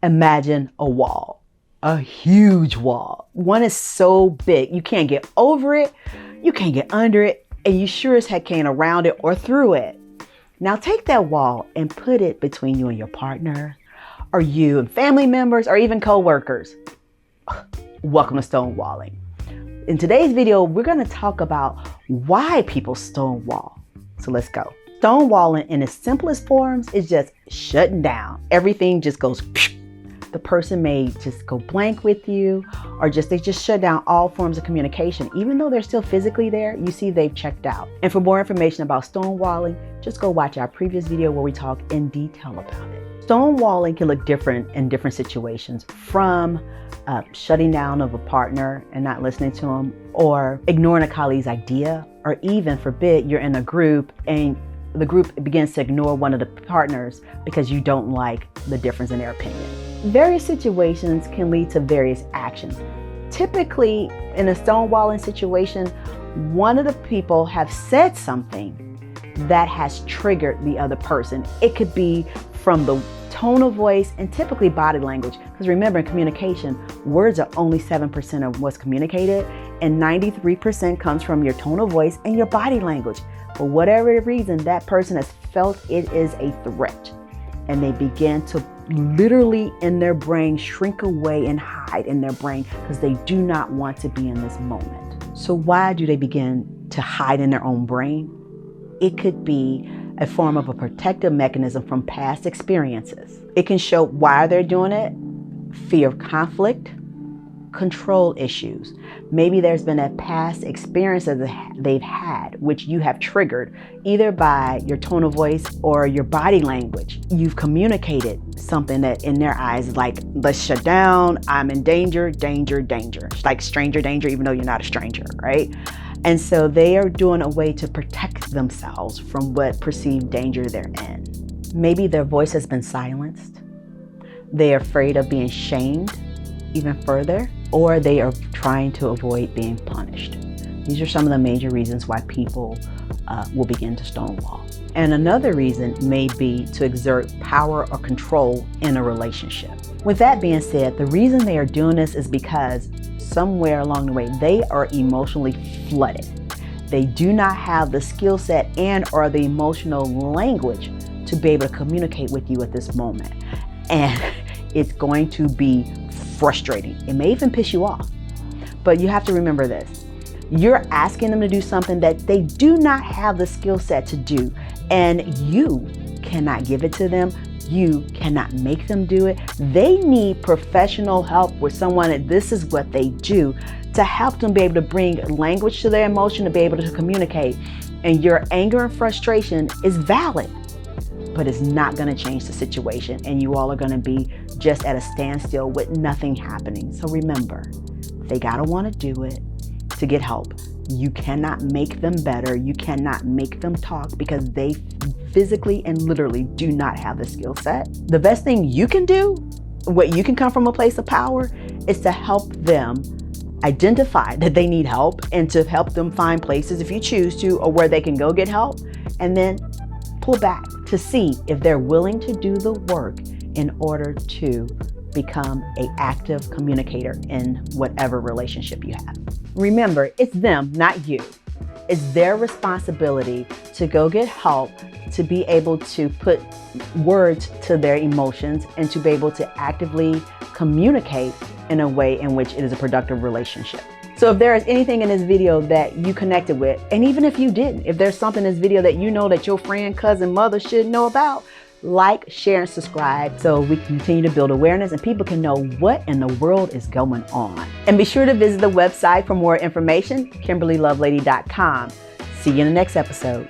Imagine a wall, a huge wall. One is so big, you can't get over it, you can't get under it, and you sure as heck can't around it or through it. Now take that wall and put it between you and your partner, or you and family members, or even co-workers. Welcome to Stonewalling. In today's video, we're going to talk about why people stonewall. So let's go. Stonewalling in its simplest forms is just shutting down. Everything just goes. The person may just go blank with you, or they just shut down all forms of communication. Even though they're still physically there, you see they've checked out. And for more information about stonewalling, just go watch our previous video where we talk in detail about it. Stonewalling can look different in different situations, from shutting down of a partner and not listening to them, or ignoring a colleague's idea, or even, forbid, you're in a group and the group begins to ignore one of the partners because you don't like the difference in their opinion. Various situations can lead to various actions. Typically, in a stonewalling situation, one of the people have said something that has triggered the other person. It could be from the tone of voice and typically body language. Because remember, in communication, words are only 7% of what's communicated, and 93% comes from your tone of voice and your body language. For whatever reason, that person has felt it is a threat, and they begin to literally in their brain shrink away and hide in their brain because they do not want to be in this moment. So why do they begin to hide in their own brain? It could be a form of a protective mechanism from past experiences. It can show why they're doing it: fear of conflict, control issues. Maybe there's been a past experience that they've had, which you have triggered either by your tone of voice or your body language. You've communicated something that in their eyes is like, let's shut down, I'm in danger, danger, danger. It's like stranger danger, even though you're not a stranger, right? And so they are doing a way to protect themselves from what perceived danger they're in. Maybe their voice has been silenced. They're afraid of being shamed even further, or they are trying to avoid being punished. These are some of the major reasons why people will begin to stonewall. And another reason may be to exert power or control in a relationship. With that being said, the reason they are doing this is because somewhere along the way, they are emotionally flooded. They do not have the skill set and or the emotional language to be able to communicate with you at this moment. And it's going to be frustrating. It may even piss you off. But you have to remember this. You're asking them to do something that they do not have the skill set to do, and you cannot give it to them. You cannot make them do it. They need professional help with someone that this is what they do, to help them be able to bring language to their emotion, to be able to communicate. And your anger and frustration is valid, but it's not going to change the situation, and you all are going to be just at a standstill with nothing happening. So remember, they got to want to do it to get help. You cannot make them better. You cannot make them talk because they physically and literally do not have the skill set. The best thing you can do, what you can come from a place of power, is to help them identify that they need help, and to help them find places, if you choose to, or where they can go get help, and then pull back to see if they're willing to do the work in order to become an active communicator in whatever relationship you have. Remember, it's them, not you. It's their responsibility to go get help, to be able to put words to their emotions, and to be able to actively communicate in a way in which it is a productive relationship. So if there is anything in this video that you connected with, and even if you didn't, if there's something in this video that you know that your friend, cousin, mother should know about, like, share, and subscribe so we can continue to build awareness and people can know what in the world is going on. And be sure to visit the website for more information, KimberlyLoveLady.com. See you in the next episode.